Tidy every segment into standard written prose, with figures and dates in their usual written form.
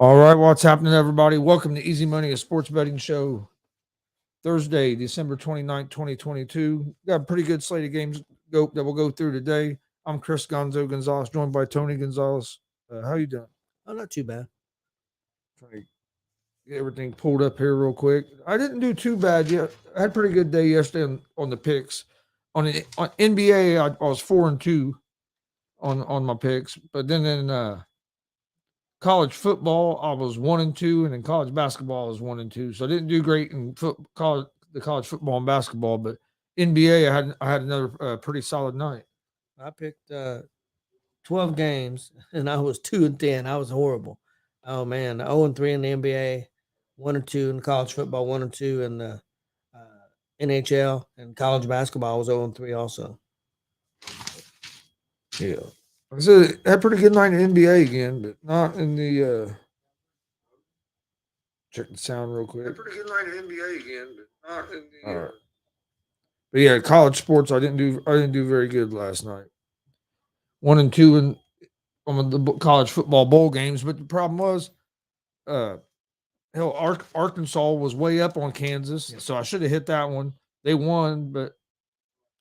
All right, what's happening, everybody? Welcome to Easy Money, a sports betting show. Thursday, December 29th, 2022. Got a pretty good slate of games that we'll go through today. I'm Chris Gonzalez, joined by Tony Gonzalez. How you doing? Oh, not too bad. Trying to get everything pulled up here real quick. I didn't do too bad yet. I had a pretty good day yesterday on the picks. On NBA, I was 4-2 on my picks, but then in college football, I was 1-2, and in college basketball, I was 1-2. So I didn't do great in college football and basketball, but NBA, I had another pretty solid night. I picked 12 games and I was 2-10. I was horrible. Oh man, 0-3 in the NBA, 1-2 in college football, 1-2 in the NHL, and college basketball was 0-3 also. Yeah, like I said, I had a pretty good night in NBA again, but not in the. Check the sound real quick. Had a pretty good night in NBA again, but not in the. All right. But yeah, college sports, I didn't do very good last night. 1-2 in on the college football bowl games, but the problem was, uh, hell, Arkansas was way up on Kansas, Yep. so I should have hit that one. They won, but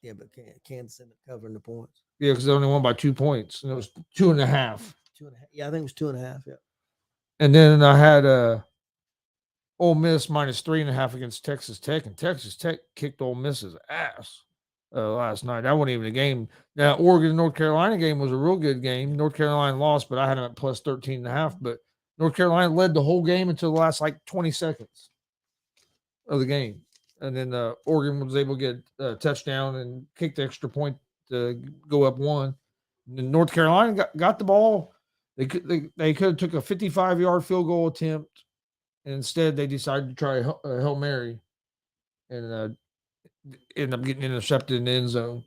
Yeah, but Kansas ended up covering the points. yeah, because they only won by 2 points, and it was 2.5. 2.5. Yeah, I think it was 2.5. Yeah. And then I had Ole Miss minus 3.5 against Texas Tech, and Texas Tech kicked Ole Miss's ass last night. That wasn't even a game. Now, Oregon North Carolina game was a real good game. North Carolina lost, but I had them at plus 13.5. But North Carolina led the whole game until the last like 20 seconds of the game. And then Oregon was able to get a touchdown and kick the extra point to go up one. And then North Carolina got the ball. They could have took a 55-yard field goal attempt, and instead they decided to try a Hail Mary and end up getting intercepted in the end zone.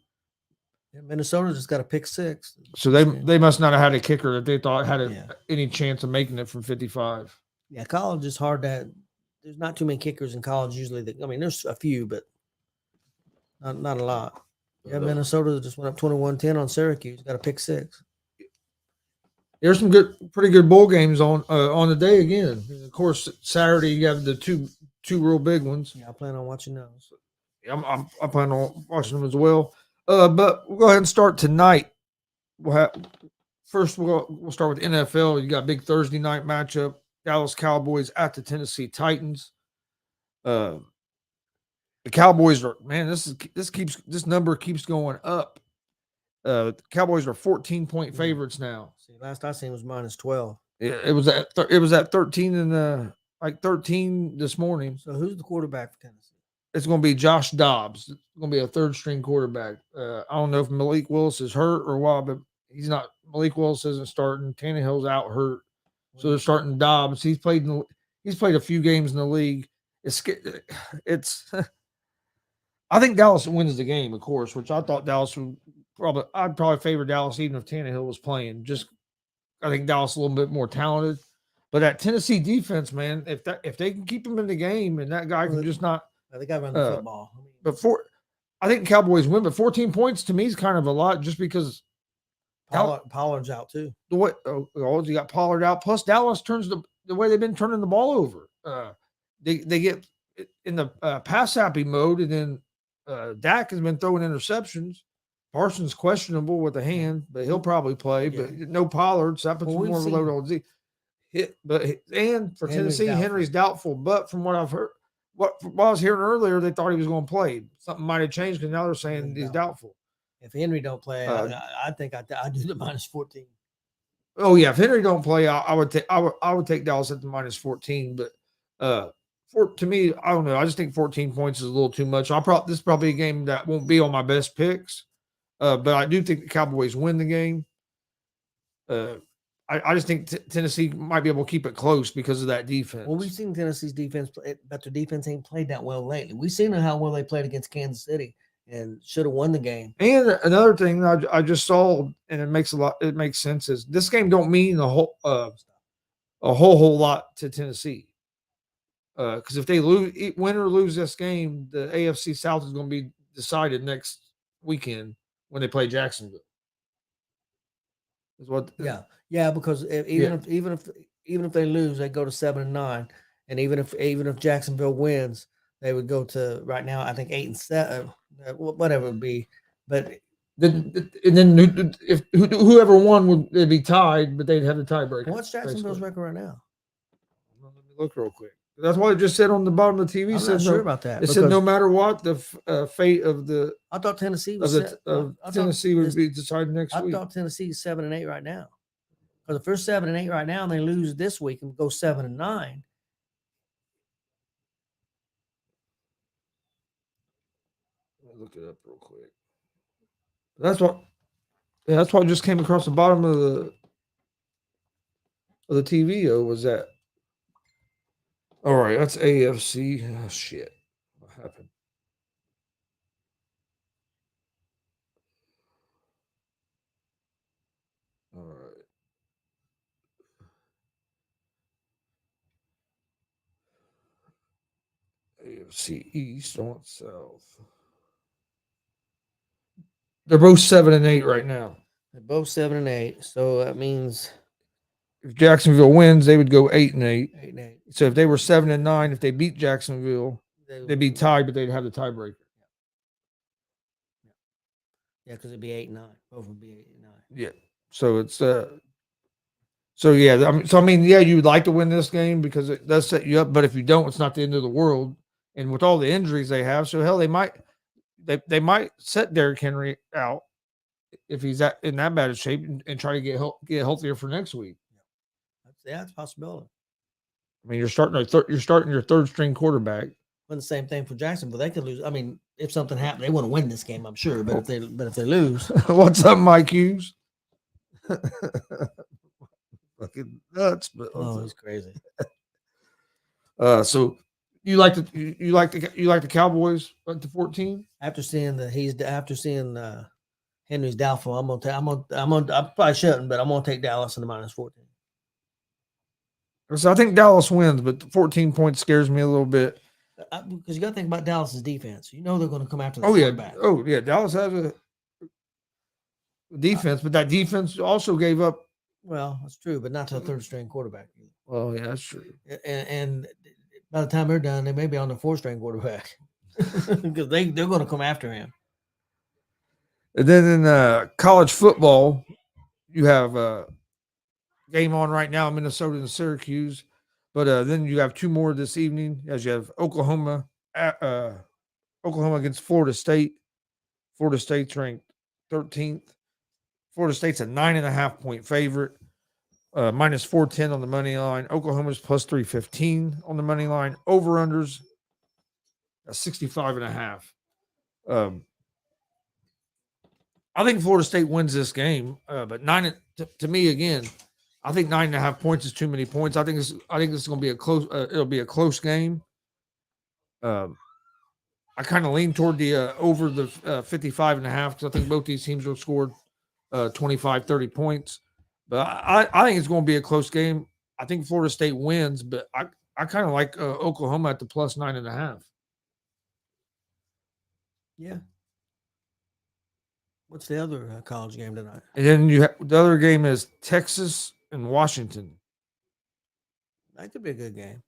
Yeah, Minnesota just got a pick six. So they must not have had a kicker that they thought had Yeah. any chance of making it from 55. Yeah, college is hard to. There's not too many kickers in college usually. I mean, there's a few, but not a lot. Yeah, Minnesota just went up 21-10 on Syracuse. Got a pick six. There's some pretty good bowl games on the day again. And of course, Saturday you have the two real big ones. Yeah, I plan on watching those. I plan on watching them as well. But we'll go ahead and start tonight. First, we'll start with NFL. You got a big Thursday night matchup: Dallas Cowboys at the Tennessee Titans. The Cowboys are this number keeps going up. The Cowboys are 14-point favorites now. See, last I seen was minus 12. It was at 13 and like 13 this morning. So who's the quarterback for Tennessee? It's going to be Josh Dobbs. It's going to be a third string quarterback. I don't know if Malik Willis is hurt or what, but he's not. Malik Willis isn't starting. Tannehill's out hurt, so they're starting Dobbs. He's played a few games in the league. It's I think Dallas wins the game, of course, which I thought Dallas would I'd probably favor Dallas even if Tannehill was playing. Just I think Dallas a little bit more talented, but that Tennessee defense, man, if they can keep him in the game and that guy can just not. They got to run the football. I think Cowboys win, but 14 points to me is kind of a lot just because Pollard's out too. You got Pollard out. Plus, Dallas turns the way they've been turning the ball over. They get in the pass happy mode, and then Dak has been throwing interceptions. Parsons questionable with a hand, but he'll probably play. Yeah. But no Pollard, so that puts more of a load on Z. And for Tennessee, Henry's doubtful. But from what I've heard. What I was hearing earlier, they thought he was going to play. Something might have changed because now they're saying he's doubtful. If Henry don't play, I think I'd do the minus 14. Oh yeah, if Henry don't play, I would take Dallas at the minus 14. But to me, I don't know. I just think 14 points is a little too much. This is probably a game that won't be on my best picks. But I do think the Cowboys win the game. I just think Tennessee might be able to keep it close because of that defense. Well, we've seen Tennessee's defense, but their defense ain't played that well lately. We've seen how well they played against Kansas City and should have won the game. And another thing I just saw, and it makes sense, is this game don't mean a whole lot to Tennessee. Because if they win or lose this game, the AFC South is going to be decided next weekend when they play Jacksonville. Yeah, because even if even if they lose, they go to 7-9, and even if Jacksonville wins, they would go to right now. I think 8-7, whatever it would be. But then if whoever won would they'd be tied, but they'd have the tiebreaker. what's Jacksonville's basically. record right now? Well, let me look real quick. That's why it just said on the bottom of the TV. I'm Said not sure no. about that. It said no because matter what, the fate of the I thought Tennessee of was. the of I thought Tennessee would this- be decided next I week. thought Tennessee's 7-8 right now. Because if they're 7-8 right now and they lose this week and go 7-9, Let me look it up real quick. That's what. Yeah, that's what just came across the bottom of the TV. Was that? All right, that's AFC. Oh, shit, what happened? All right, AFC East. I want South. They're both 7-8 right now. they're both 7-8. So that means If Jacksonville wins, they would go 8-8. 8-8. So if they were 7-9, if they beat Jacksonville, They they'd be tied, but they'd have the tiebreaker. Yeah, because it'd be 8-9. Both would be 8-9. Yeah. So it's so yeah, I mean, yeah, you would like to win this game because it does set you up, but if you don't, it's not the end of the world. And with all the injuries they have, so hell, they might set Derrick Henry out if he's in that bad of shape and try to get healthier for next week. That's a possibility. I mean, you're starting your third string quarterback. But the same thing for Jacksonville. They could lose. I mean, if something happened, they want to win this game, I'm sure. But if they lose, What's up, Mike Hughes? Fucking nuts, but he's crazy. So you like the Cowboys up to 14? After seeing Henry's doubtful, I probably shouldn't, but I'm gonna take Dallas in the -14. So I think Dallas wins, but 14 points scares me a little bit. Because you got to think about Dallas's defense. You know they're going to come after the Oh quarterback. yeah, Dallas has a defense, but that defense also gave up. Well, that's true, but not to a third string quarterback. Well, yeah, that's true. And by the time they're done, they may be on the fourth string quarterback because they're going to come after him. And then in college football, you have a game on right now, Minnesota and Syracuse. But then you have two more this evening, as you have Oklahoma against Florida State. Florida State's ranked 13th. Florida State's a 9.5-point favorite, -410 on the money line. Oklahoma's +315 on the money line. Over-unders, 65.5. I think Florida State wins this game, but to me again, I think 9.5 points is too many points. I think this is going to be a close. It'll be a close game. I kind of lean toward the over the 55.5 because I think both these teams will score 25, 30 points. But I think it's going to be a close game. I think Florida State wins, but I kind of like Oklahoma at the +9.5. Yeah. What's the other college game tonight? And then the other game is Texas and Washington. That could be a good game.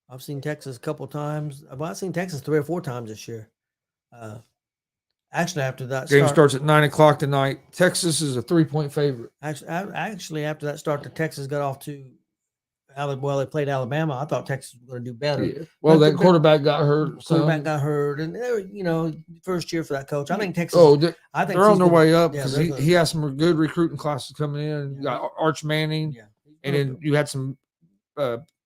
I've seen Texas a couple times. Well, I've seen Texas 3 or 4 times this year. Actually, after that game starts at 9:00 tonight. Texas is a 3-point favorite. Actually, after that start, the Texas got off to they played Alabama. I thought Texas was going to do better. Yeah. Well, that quarterback got hurt. And they were, first year for that coach. I think Texas. I think they're on their way up because he has some good recruiting classes coming in. You got Arch Manning, and then you had some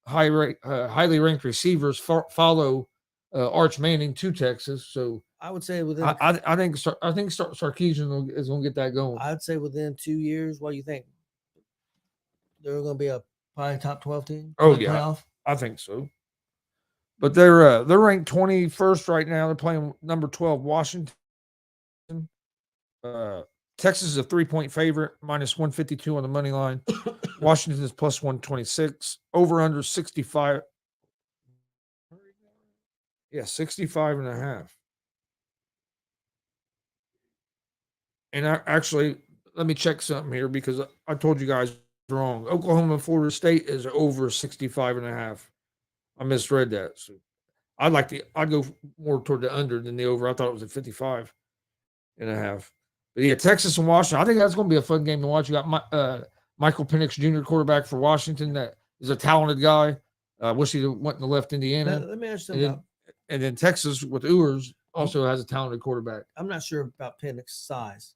highly ranked receivers follow Arch Manning to Texas. So I would say I think Sarkisian is going to get that going. I'd say within 2 years. What do you think? They're going to be a probably top 12 team. Oh yeah, playoff? I think so. But they're ranked 21st right now. They're playing number 12 Washington. Texas is a 3-point favorite, -152 on the money line. Washington is +126. Over under 65. Yeah, 65.5. And actually, let me check something here because I told you guys wrong. Oklahoma and Florida State is over 65.5. I misread that. So I'd go more toward the under than the over. I thought it was at 55.5. But yeah, Texas and Washington. I think that's going to be a fun game to watch. You got Michael Penix Jr., quarterback for Washington, that is a talented guy. I wish he went and left Indiana. Let me ask you something. And then Texas with Ewers also has a talented quarterback. I'm not sure about Penix's size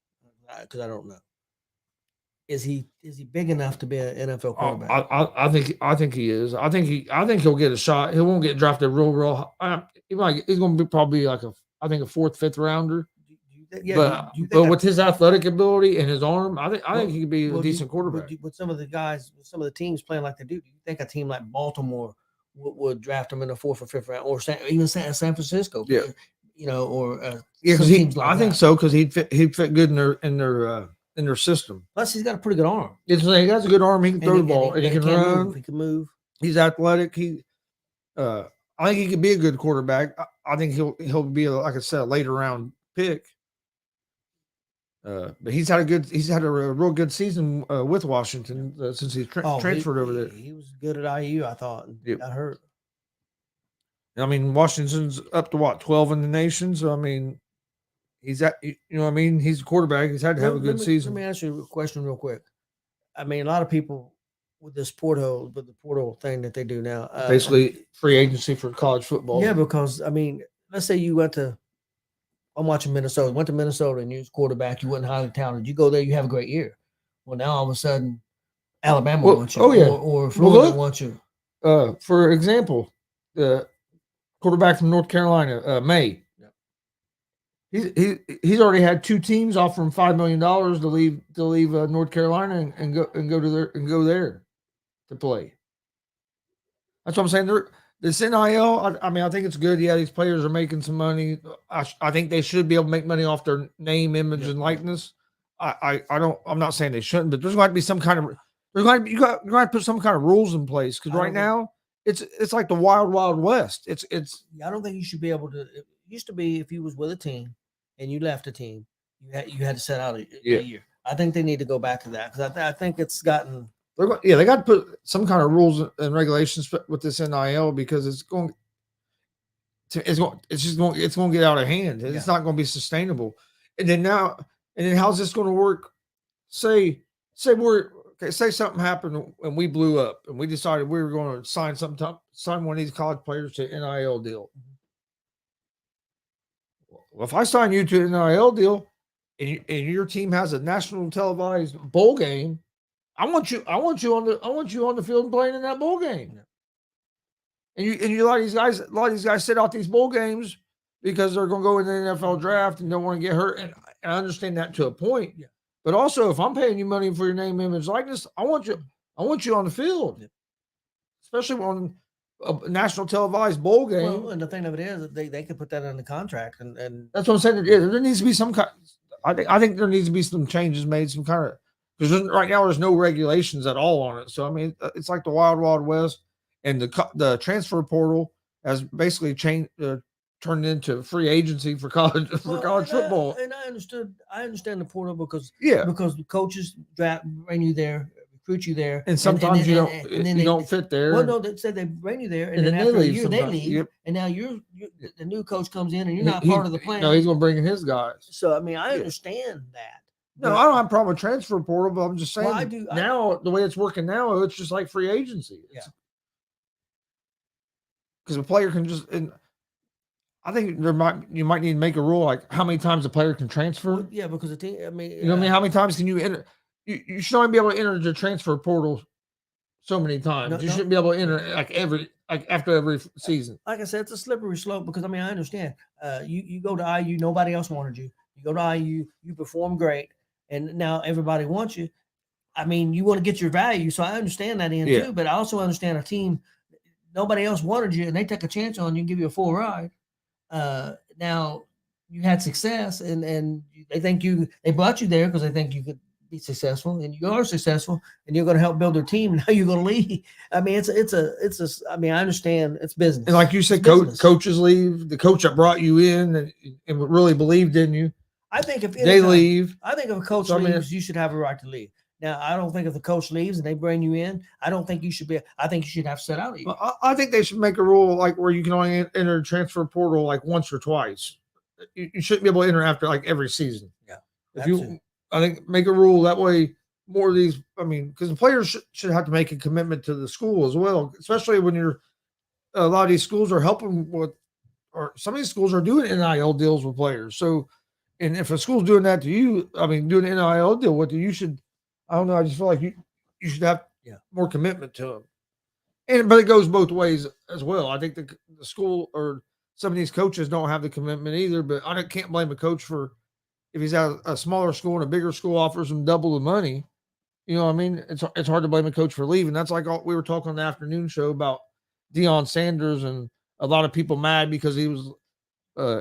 because I don't know. Is he big enough to be an NFL quarterback? I think he is. I think he'll get a shot. He won't get drafted real. He's going to be probably like a fourth, fifth rounder. Yeah, but with his athletic ability and his arm, I think he could be a decent quarterback. With some of the guys, with some of the teams playing like they do you think a team like Baltimore would draft him in the fourth or fifth round, or even San Francisco? Yeah, because I think so, because he'd fit good in their system. Plus, he's got a pretty good arm. He has a good arm. He can throw the ball, and he can run. He can move. He's athletic. I think he could be a good quarterback. I think he'll be, like I said, a later round pick. But he's had a real good season with Washington since he transferred over there. He was good at IU, I thought. Yep. Got hurt. I mean, Washington's up to 12 in the nation. So I mean, he's he's a quarterback. He's had to have a good season. Let me ask you a question real quick. I mean, a lot of people with the portal thing that they do now, basically free agency for college football. Yeah, because I mean, let's say you I'm watching Minnesota. Went to Minnesota and you was quarterback. You wasn't highly talented. You go there, you have a great year. Well, now all of a sudden, Alabama wants you. Oh yeah, or Florida wants you. For example, the quarterback from North Carolina, May. He's already had two teams offer him $5 million to leave North Carolina and go there to play. That's what I'm saying. This NIL, I think it's good. Yeah, these players are making some money. I think they should be able to make money off their name, image, and likeness. I'm not saying they shouldn't, but there's going to be some kind of you got to put some kind of rules in place, because right now it's like the wild west. It's. I don't think you should be able to. It used to be if you was with a team and you left a team, you had to set out a year. I think they need to go back to that, because I think it's gotten. They got to put some kind of rules and regulations with this NIL, because it's going to get out of hand. It's not going to be sustainable. And then how's this going to work? Say something happened and we blew up and we decided we were going to sign one of these college players to an NIL deal. Well, if I sign you to an NIL deal and your team has a national televised bowl game, I want you on the field and playing in that bowl game. And a lot of these guys sit out these bowl games because they're going to go in the NFL draft and don't want to get hurt. And I understand that to a point. Yeah. But also, if I'm paying you money for your name, image, likeness, I want you on the field. Yeah. Especially on a national televised bowl game. Well, and the thing of it is that they could put that in the contract, and that's what I'm saying. Yeah, there needs to be some kind. I think there needs to be some changes made, some kind of, because right now there's no regulations at all on it. So I mean, it's like the wild west, and the transfer portal has basically turned into free agency for college football. And I understand the portal because the coaches bring you there, recruit you there, and sometimes you don't fit there. Well, no, they said they bring you there, and then after a year they leave, yep. And now the new coach comes in, and you're not part of the plan. No, he's going to bring in his guys. So I mean, I understand that. No, I don't have a problem with transfer portal, but I'm just saying the way it's working now, it's just like free agency. Because a player can just. I think you might need to make a rule like how many times a player can transfer. Well, yeah, because the team. I mean, you know what I mean? How many times can you enter? You should only be able to enter the transfer portal so many times. You shouldn't be able to enter after every season. Like I said, it's a slippery slope, because I mean I understand. You go to IU, nobody else wanted you. You go to IU, you perform great, and now everybody wants you. I mean, you want to get your value, so I understand that too. But I also understand a team, nobody else wanted you, and they take a chance on you and give you a full ride. Now you had success, and they think they brought you there because they think you could be successful, and you are successful, and you're going to help build their team. Now you're going to leave. I mean, I mean, I understand it's business. And like you said, coaches leave. The coach that brought you in and really believed in you. I think if they leave, I think if a coach leaves, you should have a right to leave. Now, I don't think if the coach leaves and they bring you in, I don't think you should be. I think you should have to sit out a year. I think they should make a rule like where you can only enter the transfer portal like once or twice. You shouldn't be able to enter after like every season. Yeah, if you, I think make a rule that way. More of these, I mean, because the players should have to make a commitment to the school as well, especially when you're a lot of these schools are helping with, or some of these schools are doing NIL deals with players. So, and if a school's doing that to you, I mean, doing an NIL deal with you, you should, I don't know, I just feel like you should have more commitment to them. And but it goes both ways as well. I think the school or some of these coaches don't have the commitment either. But can't blame a coach for if he's at a smaller school and a bigger school offers him double the money. You know what I mean? It's hard to blame a coach for leaving. That's like we were talking on the afternoon show about Deion Sanders and a lot of people mad because he was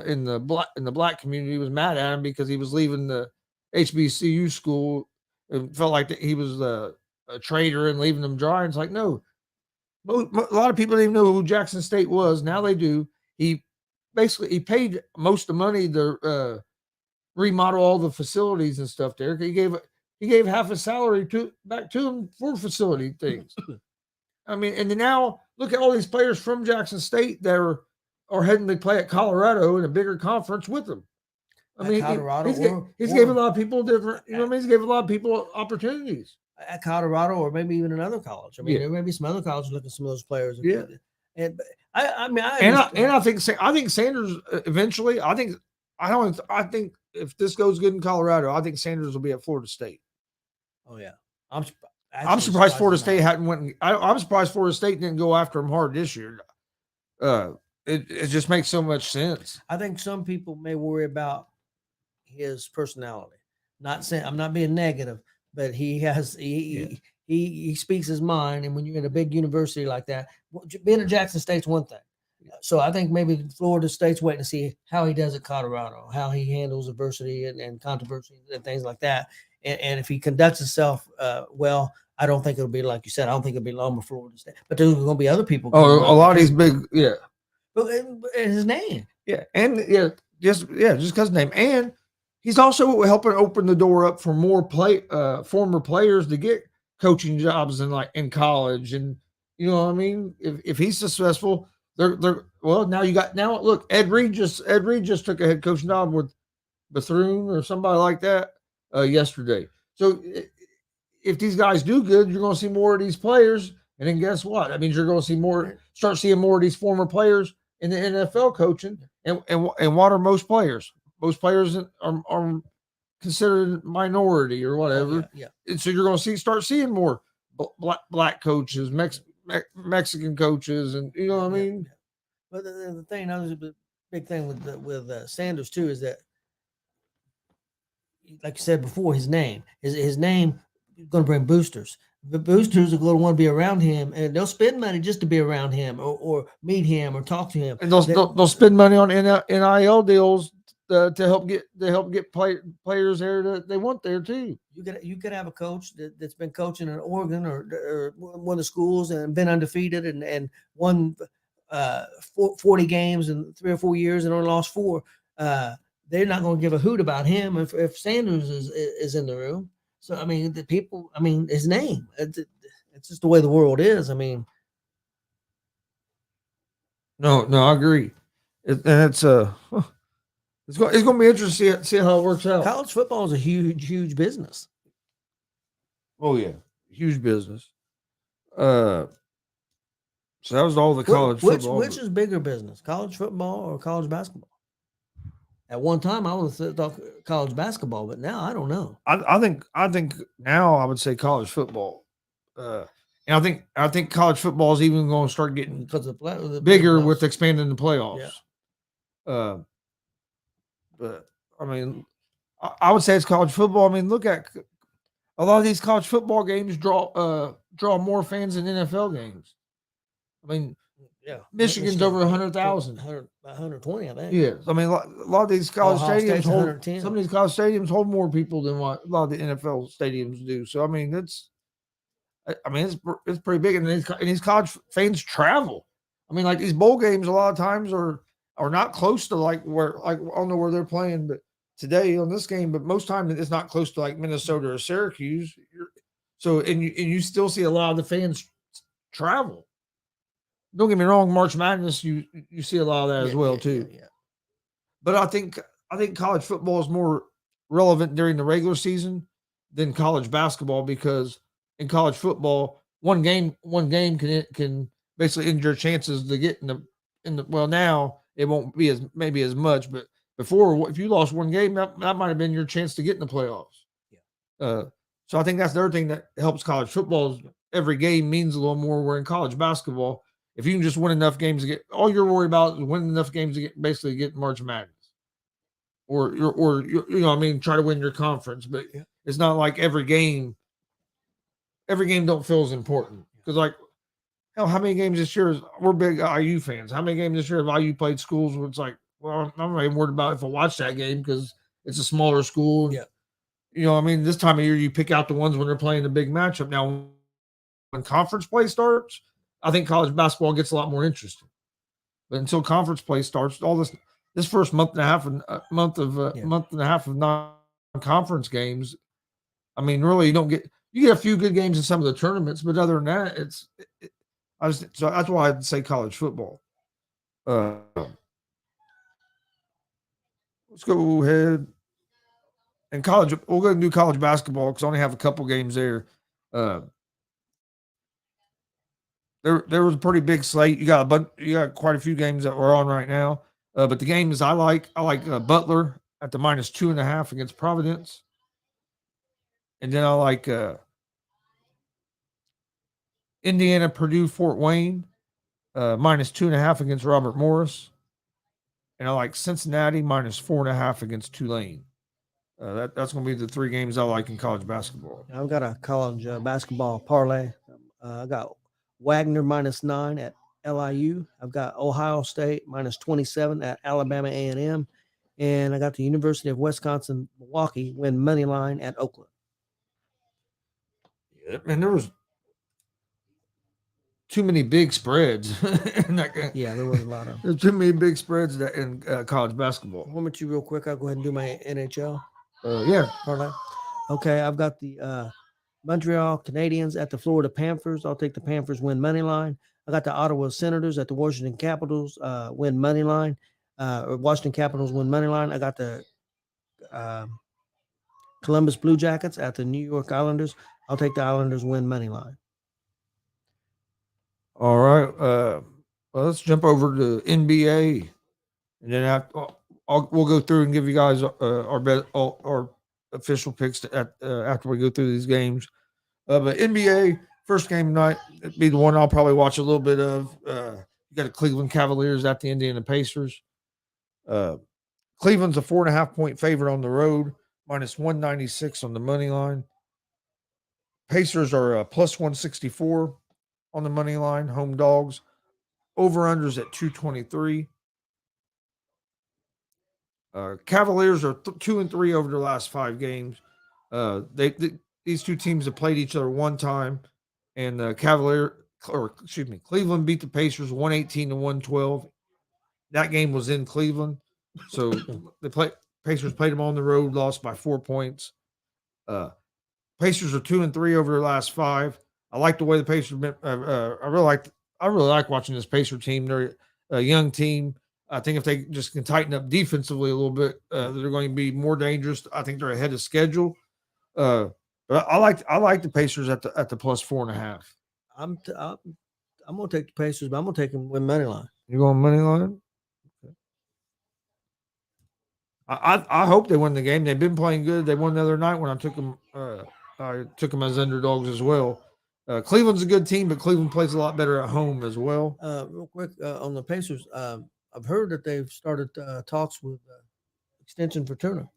in the black community was mad at him because he was leaving the HBCU school and felt like he was a traitor and leaving them dry. And it's like no, a lot of people didn't even know who Jackson State was. Now they do. He paid most of the money to remodel all the facilities and stuff there. He gave half his salary back to him for facility things. I mean, and now look at all these players from Jackson State that are heading to play at Colorado in a bigger conference with them. I mean, Colorado, he's gave a lot of people different. You know what I mean? He's gave a lot of people opportunities at Colorado, or maybe even another college. I mean, there may be some other colleges looking at some of those players. Yeah, and I mean, I think Sanders eventually. I think if this goes good in Colorado, I think Sanders will be at Florida State. Oh yeah, I'm surprised Florida State hadn't went. I'm surprised Florida State didn't go after him hard this year. It just makes so much sense. I think some people may worry about his personality. Not saying I'm not being negative, but he speaks his mind, and when you're in a big university like that, being at Jackson State's one thing. So I think maybe Florida State's waiting to see how he does at Colorado, how he handles adversity and controversy and things like that. And if he conducts himself well, I don't think it'll be like you said. I don't think it'll be long before Florida State. But there's going to be other people. Oh, a lot of these big, But his name, just because his name, and he's also helping open the door up for more former players to get coaching jobs in college, and you know what I mean. If he's successful. Look, Ed Reed just took a head coaching job with Bethune or somebody like that yesterday. So if these guys do good, you're going to see more of these players, and then guess what? That means you're going to start seeing more of these former players in the NFL coaching. And what are most players? Most players are considered minority or whatever. And so you're going to start seeing more black coaches, Mexican coaches, and you know what I mean. But the thing, the big thing with Sanders too is that, like you said before, his name is going to bring boosters. The boosters are going to want to be around him, and they'll spend money just to be around him or meet him or talk to him. And they'll spend money on NIL deals to help get players there that they want there too. You could have a coach that's been coaching in Oregon or one of the schools and been undefeated and won 40 games in 3 or 4 years and only lost 4. They're not going to give a hoot about him if Sanders is in the room. So I mean, his name. It's just the way the world is. I mean, no, I agree. It's going to be interesting to see how it works out. College football is a huge business. Oh yeah, huge business. So that was all the college football. Which is bigger business, college football or college basketball? At one time, I would have thought college basketball, but now I don't know. I think now I would say college football. And I think college football is even going to start getting because the bigger with expanding the playoffs. Yeah. But I mean, I would say it's college football. I mean, look at a lot of these college football games draw more fans than NFL games. I mean, Michigan's over 100,000, 120, I think. Yeah, I mean, a lot of these college stadiums hold. Some of these college stadiums hold more people than what a lot of the NFL stadiums do. So I mean, it's pretty big, and these college fans travel. I mean, like these bowl games, a lot of times are not close to I don't know where they're playing, but today on this game, but most times it's not close to like Minnesota or Syracuse. So and you still see a lot of the fans travel. Don't get me wrong, March Madness, you see a lot of that as well too. Yeah. But I think college football is more relevant during the regular season than college basketball because in college football, one game can basically end your chances to get in the well now it won't be as maybe as much, but before if you lost one game, that might have been your chance to get in the playoffs. Yeah. So I think that's the other thing that helps college football is every game means a little more. Where in college basketball, if you can just win enough games to get all you're worried about is winning enough games to get March Madness or try to win your conference. But Yeah. it's not like every game don't feel as important because like hell, how many games this year we're big IU fans? How many games this year have IU played schools where it's like, well, I'm not even worried about if I watch that game because it's a smaller school. Yeah. This time of year you pick out the ones when they're playing the big matchup. Now, when conference play starts, I think college basketball gets a lot more interesting. But until conference play starts, all this first month and a half and month and a half of non-conference games, I mean, really, you get a few good games in some of the tournaments, but other than that, so that's why I'd say college football. Let's go ahead and college. We'll go and do college basketball because I only have a couple games there. Uh, there was a pretty big slate. You got quite a few games that we're on right now. But the games I like Butler at the -2.5 against Providence, and then I like Indiana, Purdue, Fort Wayne, -2.5 against Robert Morris, and I like Cincinnati -4.5 against Tulane. That's going to be the three games I like in college basketball. I've got a college basketball parlay. I got Wagner -9 at LIU. I've got Ohio State -27 at Alabama A&M, and I got the University of Wisconsin Milwaukee win money line at Oakland. Yeah, man, there was too many big spreads. Yeah, there was a lot of. There's too many big spreads in college basketball. One minute, you real quick. I'll go ahead and do my NHL. Yeah. Parlay. Okay, I've got the Montreal Canadiens at the Florida Panthers. I'll take the Panthers win money line. I got the Ottawa Senators at the Washington Capitals win money line. Or Washington Capitals win money line. I got the Columbus Blue Jackets at the New York Islanders. I'll take the Islanders win money line. All right. Well, let's jump over to NBA, and then we'll go through and give you guys our official picks after we go through these games. But NBA first game tonight it'd be the one I'll probably watch a little bit of. You got the Cleveland Cavaliers at the Indiana Pacers. Cleveland's a 4.5-point favorite on the road, -196 on the money line. Pacers are +164 on the money line, home dogs. Over-unders at 223. Cavaliers are 2-3 over their last 5 games. These two teams have played each other one time, and Cleveland beat the Pacers 118-112. That game was in Cleveland, so Pacers played them on the road, lost by 4 points. Pacers are 2-3 over their last 5. I like the way the Pacers. I really like watching this Pacer team. They're a young team. I think if they just can tighten up defensively a little bit, they're going to be more dangerous. I think they're ahead of schedule. But I like the Pacers at the +4.5. I'm gonna take the Pacers, but I'm gonna take them win money line. You going money line? Okay. I hope they win the game. They've been playing good. They won the other night when I took them. I took them as underdogs as well. Cleveland's a good team, but Cleveland plays a lot better at home as well. Real quick on the Pacers, I've heard that they've started talks with extension for Turner.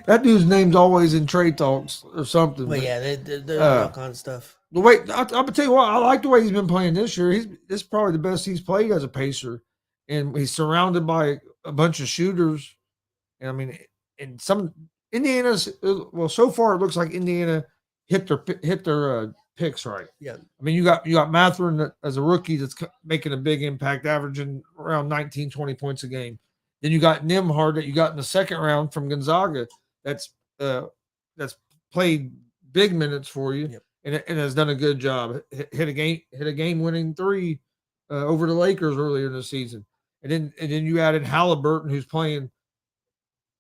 That dude's name's always in trade talks or something. Well, yeah, there's all kinds of stuff. The way I'm gonna tell you what, I like the way he's been playing this year. This is probably the best he's played as a Pacer, and he's surrounded by a bunch of shooters. And I mean, and some Indiana's so far it looks like Indiana hit their picks right. Yeah, I mean, you got Mathurin as a rookie that's making a big impact, averaging around 19, 20 points a game. Then you got Nembhard that you got in the second round from Gonzaga. That's that's played big minutes for you, Yep. and has done a good job. Hit a game winning three over the Lakers earlier in the season, and then you added Halliburton, who's playing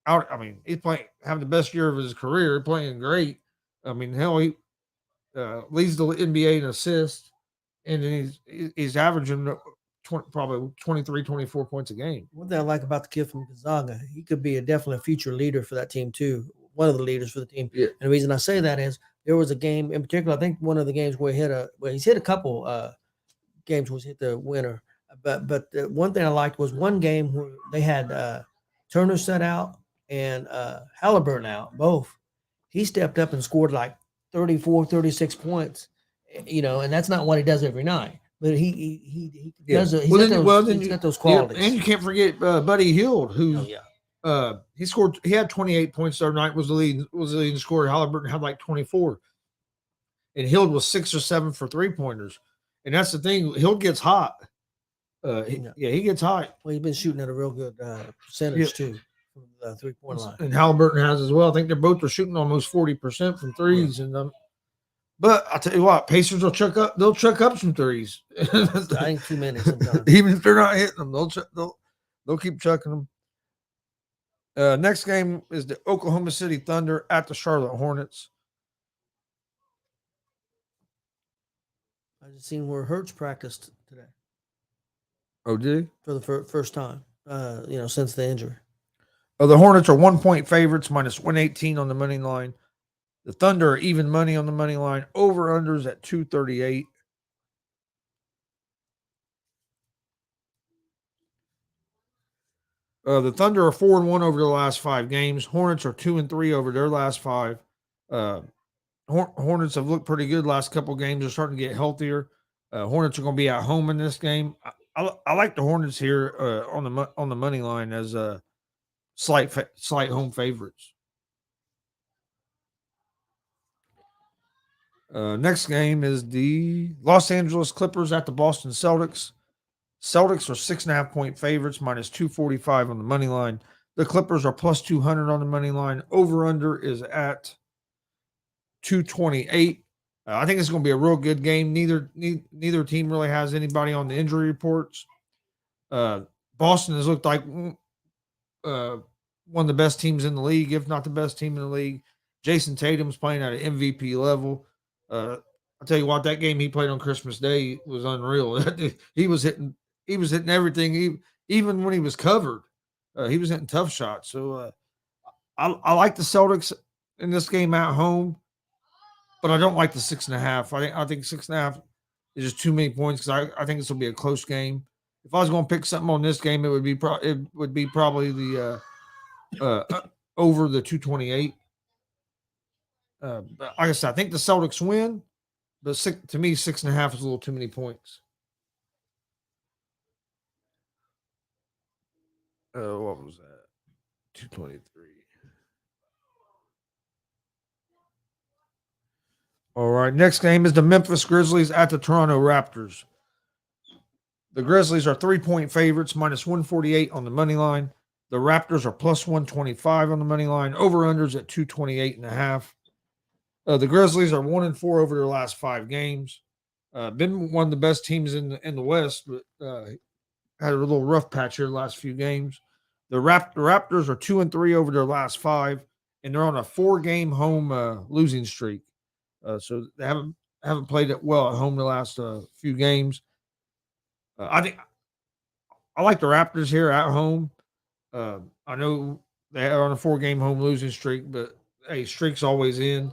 out. I mean, he's playing having the best year of his career, playing great. I mean, hell, he leads the NBA in assists, and then he's averaging probably 23, 24 points a game. One thing I like about the kid from Gonzaga, he could be definitely a future leader for that team too. One of the leaders for the team. Yeah. And the reason I say that is there was a game in particular. I think one of the games where he's hit a couple games was hit the winner. But the one thing I liked was one game where they had Turner set out and Halliburton out both. He stepped up and scored like 34, 36 points, and that's not what he does every night. But he does. He's got those qualities. And you can't forget Buddy Hield, who Oh, yeah. He had 28 points the other night, was the leading scorer. Halliburton had like 24. And Hield was 6 or 7 for 3-pointers. And that's the thing. Hield gets hot. He gets hot. Well, he's been shooting at a real good percentage too from the 3-point line. And Halliburton has as well. I think they're both shooting almost 40% from threes. Yeah. And but I'll tell you what, Pacers will chuck up. They'll chuck up some threes. I think too many sometimes. Even if they're not hitting them, they'll keep chucking them. Next game is the Oklahoma City Thunder at the Charlotte Hornets. I just seen where Hurts practiced today. Oh, did he? For the first time, since the injury. The Hornets are 1-point favorites, minus 118 on the money line. The Thunder are even money on the money line. Over-unders at 238. The Thunder are 4-1 over the last 5 games. Hornets are 2-3 over their last 5. Hornets have looked pretty good last couple games. They're starting to get healthier. Hornets are going to be at home in this game. I like the Hornets here on the money line as slight home favorites. Next game is the Los Angeles Clippers at the Boston Celtics. Celtics are 6.5-point favorites, minus 245 on the money line. The Clippers are plus 200 on the money line. Over-under is at 228. I think it's going to be a real good game. Neither team really has anybody on the injury reports. Boston has looked like one of the best teams in the league, if not the best team in the league. Jason Tatum's playing at an MVP level. I'll tell you what, that game he played on Christmas Day was unreal. He was hitting everything, even when he was covered. He was hitting tough shots. So I like the Celtics in this game at home, but I don't like the 6.5. I think 6.5 is just too many points because I think this will be a close game. If I was going to pick something on this game, it would be probably the over the 228. But like I said, I think the Celtics win, but to me, 6.5 is a little too many points. What was that? 223. All right. Next game is the Memphis Grizzlies at the Toronto Raptors. The Grizzlies are 3-point favorites, minus 148 on the money line. The Raptors are plus 125 on the money line. Over-unders at 228.5. The Grizzlies are 1-4 over their last 5 games. Been one of the best teams in the West, but had a little rough patch here the last few games. The Raptors are 2-3 over their last 5, and they're on a 4-game home losing streak. So they haven't played it well at home the last few games. I think I like the Raptors here at home. I know they are on a 4-game home losing streak, but hey, streak's always in.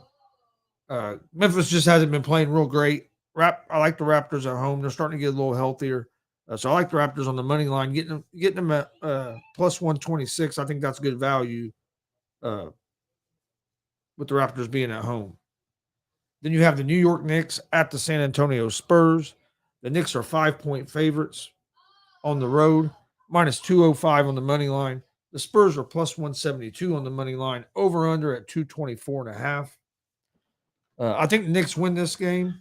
Memphis just hasn't been playing real great. I like the Raptors at home. They're starting to get a little healthier. So I like the Raptors on the money line, getting them at plus 126. I think that's good value with the Raptors being at home. Then you have the New York Knicks at the San Antonio Spurs. The Knicks are 5-point favorites on the road, minus 205 on the money line. The Spurs are plus 172 on the money line, over under at 224.5. I think the Knicks win this game.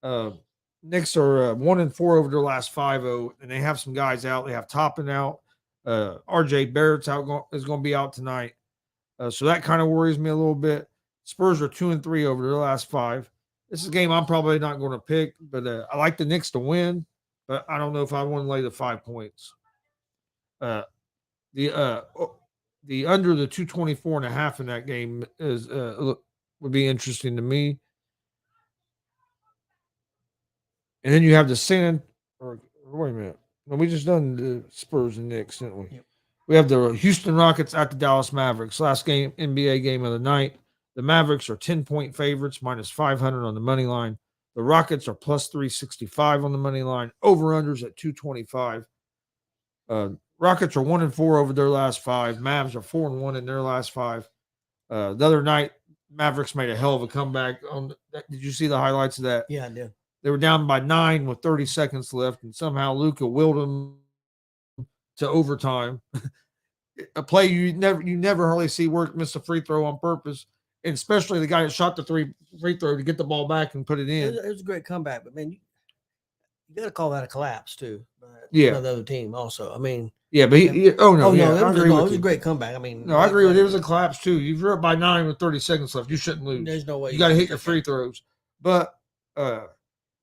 Knicks are 1-4 over their last 5, and they have some guys out. They have Toppin out. RJ Barrett's is going to be out tonight. So that kind of worries me a little bit. Spurs are 2-3 over their last 5. This is a game I'm probably not going to pick, but I like the Knicks to win. But I don't know if I want to lay the 5 points. Uh, the uh, the under the 224.5 in that game is would be interesting to me. And then you have the or wait a minute. No, we just done the Spurs and Knicks, didn't we? Yep. We have the Houston Rockets at the Dallas Mavericks. Last game, NBA game of the night. The Mavericks are 10-point favorites, minus 500 on the money line. The Rockets are plus 365 on the money line. Over-unders at 225. Rockets are 1-4 over their last 5. Mavs are 4-1 in their last 5. The other night, Mavericks made a hell of a comeback. Did you see the highlights of that? Yeah, I did. They were down by 9 with 30 seconds left, and somehow Luka willed them to overtime. A play you never hardly see work miss a free throw on purpose, and especially the guy that shot the free throw to get the ball back and put it in. It was a great comeback, but man, you got to call that a collapse too. Yeah, the other team also. I mean, yeah, but it was a great comeback. I mean, no, I agree with it. It was a collapse too. You were up by 9 with 30 seconds left. You shouldn't lose. There's no way you got to hit your free throws. But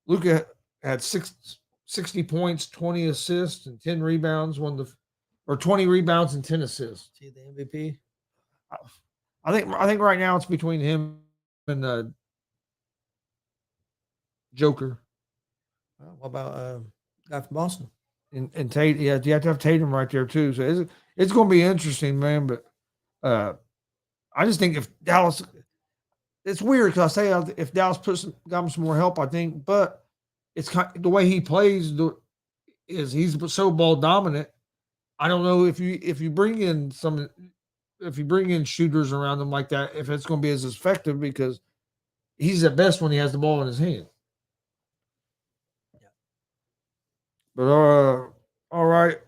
Luka had 60 points, 20 assists, and 10 rebounds. 20 rebounds and 10 assists. See the MVP? I think right now it's between him and Joker. What about guy from Boston? And Tate, yeah, you have to have Tatum right there too. So it's going to be interesting, man. But I just think if Dallas, it's weird because I say if Dallas got him some more help, I think. But it's the way he plays is he's so ball dominant. I don't know if you bring in shooters around him like that, if it's going to be as effective because he's at best when he has the ball in his hand. Yeah. But all right,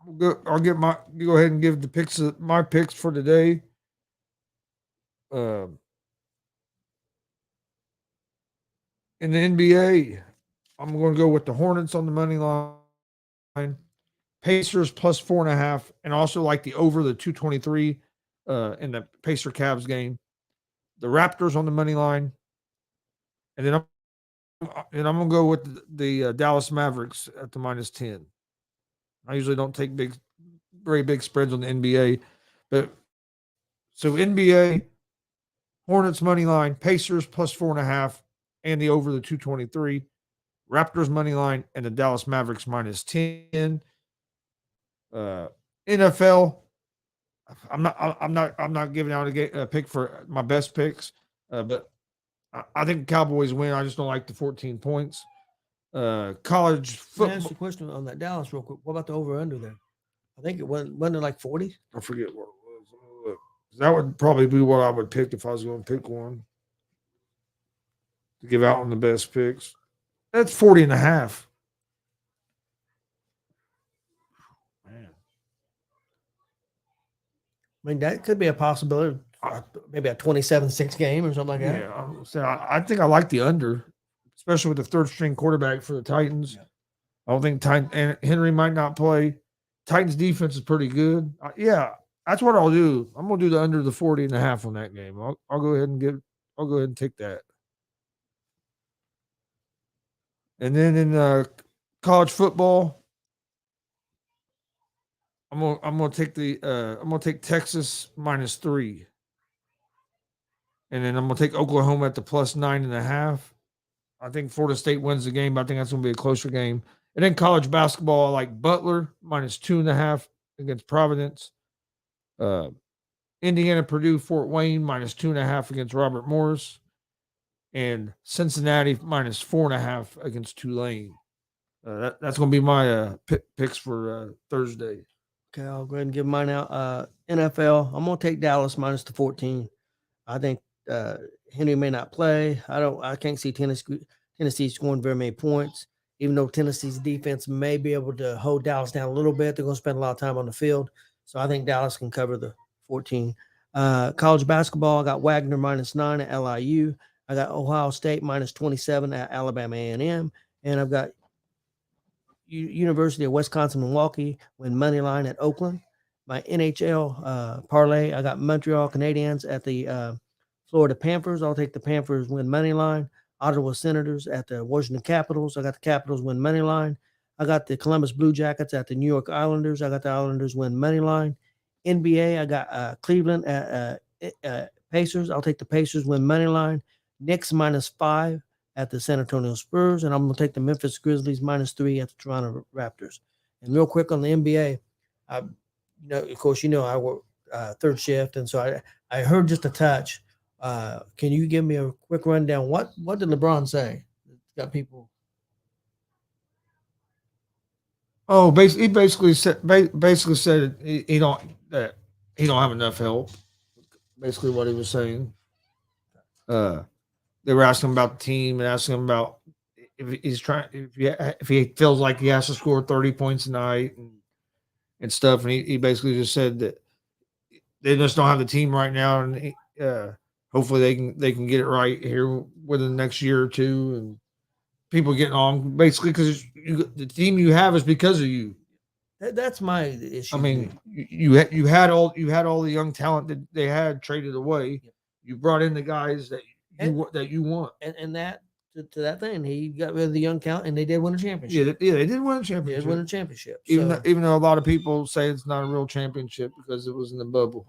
I'll go ahead and give my picks for today. In the NBA, I'm going to go with the Hornets on the money line. Pacers plus 4.5, and also like the over the 223 in the Pacer Cavs game. The Raptors on the money line, and then I'm gonna go with the Dallas Mavericks at the minus 10. I usually don't take very big spreads on the NBA, but so NBA Hornets money line, Pacers plus 4.5, and the over the 223. Raptors money line and the Dallas Mavericks minus 10. NFL, I'm not giving out a pick for my best picks, but I think the Cowboys win. I just don't like the 14 points. College football. Can I ask you a question on that Dallas real quick? What about the over under there? I think it wasn't it like 40. I forget what it was. That would probably be what I would pick if I was going to pick one to give out on the best picks. That's 40.5. I mean, that could be a possibility. Maybe a 27-6 game or something like that. Yeah, I think I like the under, especially with the third string quarterback for the Titans. Yeah. I don't think and Henry might not play. Titans defense is pretty good. That's what I'll do. I'm gonna do the under the 40.5 on that game. I'll go ahead and take that. And then in college football, I'm gonna take Texas minus 3. And then I'm going to take Oklahoma at the plus 9.5. I think Florida State wins the game, but I think that's going to be a closer game. And then college basketball, I like Butler minus 2.5 against Providence. Indiana, Purdue, Fort Wayne minus 2.5 against Robert Morris. And Cincinnati minus 4.5 against Tulane. That's going to be my picks for Thursday. Okay, I'll go ahead and give mine out. NFL, I'm going to take Dallas minus the 14. I think Henry may not play. I can't see Tennessee scoring very many points, even though Tennessee's defense may be able to hold Dallas down a little bit. They're going to spend a lot of time on the field. So I think Dallas can cover the 14. College basketball, I got Wagner minus 9 at LIU. I got Ohio State minus 27 at Alabama A&M. And I've got University of Wisconsin-Milwaukee win money line at Oakland. My NHL parlay, I got Montreal Canadiens at the Florida Panthers, I'll take the Panthers win money line. Ottawa Senators at the Washington Capitals, I got the Capitals win money line. I got the Columbus Blue Jackets at the New York Islanders, I got the Islanders win money line. NBA, I got Cleveland at Pacers, I'll take the Pacers win money line. Knicks -5 at the San Antonio Spurs, and I'm going to take the Memphis Grizzlies -3 at the Toronto Raptors. And real quick on the NBA, of course, I work third shift, and so I heard just a touch. Can you give me a quick rundown? What did LeBron say? Got people. Oh, he basically said he don't have enough help. Basically, what he was saying. They were asking about the team and asking him about if he feels like he has to score 30 points a night and stuff, and he basically just said that they just don't have the team right now, and hopefully they can get it right here within the next year or two, and people getting on basically because the team you have is because of you. That's my issue. I mean, you had all the young talent that they had traded away. Yep. You brought in the guys that you want, and that to that thing, he got rid of the young talent, and they did win a championship. Yeah, they did win a championship. They did win a championship. Even though a lot of people say it's not a real championship because it was in the bubble,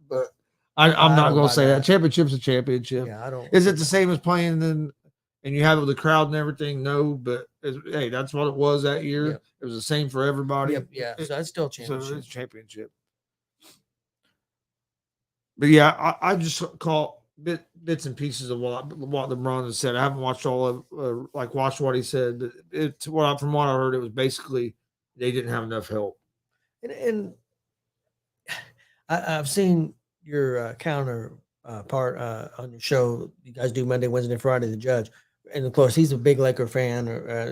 but I'm not going to say that. Championship's a championship. Yeah, I don't. Is it the same as playing and you have the crowd and everything? No, but hey, that's what it was that year. Yep. It was the same for everybody. Yep, yeah, so that's still a championship. So it's championship. But yeah, I just call bits and pieces of what LeBron has said. I haven't watched all of watched what he said. But from what I heard, it was basically they didn't have enough help. And I've seen your counterpart on your show. You guys do Monday, Wednesday, Friday. The judge. And of course, he's a big Laker fan.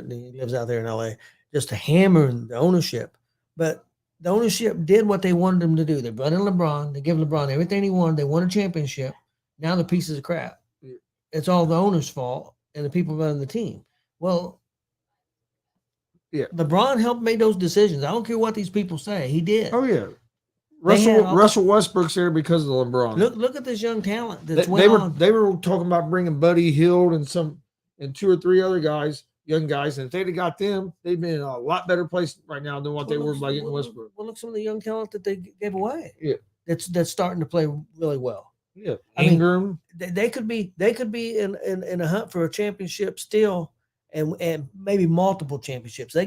He lives out there in LA. Just hammering the ownership, but the ownership did what they wanted them to do. They brought in LeBron. They give LeBron everything he wanted. They won a championship. Now the pieces of crap. Yeah. It's all the owner's fault and the people running the team. Well, yeah, LeBron helped make those decisions. I don't care what these people say. He did. Oh yeah. Russell Westbrook's here because of LeBron. Look at this young talent that's they were talking about bringing Buddy Hield and 2 or 3 other guys, young guys, and if they'd have got them, they'd be in a lot better place right now than what they were by getting Westbrook. Well, look some of the young talent that they gave away. Yeah, that's starting to play really well. Yeah, Ingram. They could be in a hunt for a championship still, and maybe multiple championships. They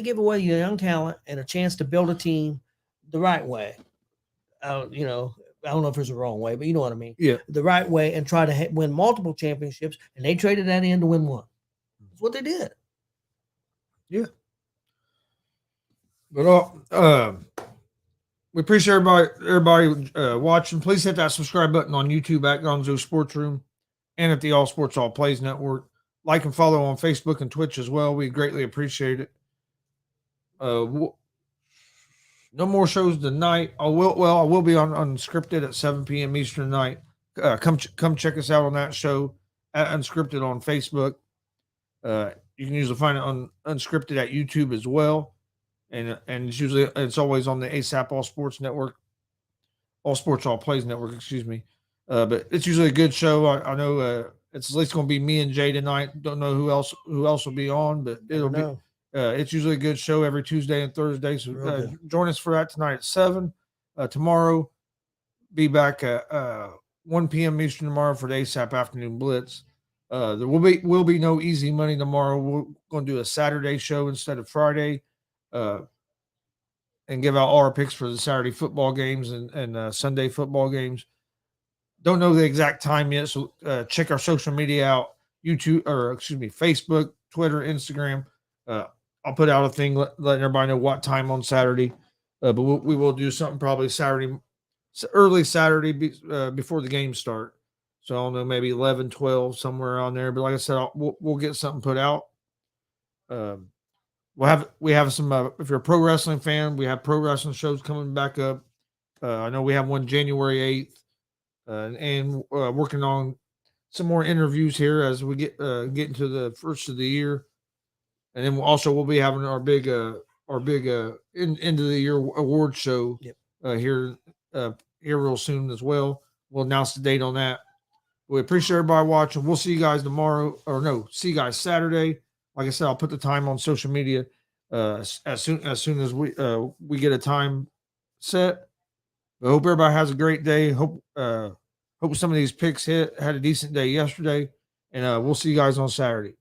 give away your young talent and a chance to build a team the right way. I don't know if there's a wrong way, but you know what I mean. Yeah, the right way, and try to win multiple championships, and they traded that in to win one. That's what they did. Yeah. But we appreciate everybody watching. Please hit that subscribe button on YouTube at Gonzo Sports Room and at the All Sports All Plays Network. Like and follow on Facebook and Twitch as well. We greatly appreciate it. No more shows tonight. I will be on Unscripted at 7 p.m. Eastern tonight. Come check us out on that show at Unscripted on Facebook. You can usually find it on Unscripted at YouTube as well, and it's always on the ASAP All Sports Network, All Sports All Plays Network. Excuse me, but it's usually a good show. I know it's at least going to be me and Jay tonight. Don't know who else will be on, but it'll be. It's usually a good show every Tuesday and Thursday. So join us for that tonight at 7. Tomorrow, be back at 1 p.m. Eastern tomorrow for the ASAP Afternoon Blitz. There will be no easy money tomorrow. We're going to do a Saturday show instead of Friday, and give out all our picks for the Saturday football games and Sunday football games. Don't know the exact time yet, so check our social media out: Facebook, Twitter, Instagram. I'll put out a thing letting everybody know what time on Saturday, but we will do something probably early Saturday before the games start. So I don't know, maybe 11, 12, somewhere on there. But like I said, we'll get something put out. We have some. If you're a pro wrestling fan, we have pro wrestling shows coming back up. I know we have one January 8th, and working on some more interviews here as we get into the first of the year. And then we'll be having our big end of the year award show here real soon as well. We'll announce the date on that We appreciate everybody watching. We'll see you guys tomorrow, or no, see you guys Saturday. Like I said, I'll put the time on social media as soon as we get a time set. I hope everybody has a great day. Hope some of these picks had a decent day yesterday, and we'll see you guys on Saturday.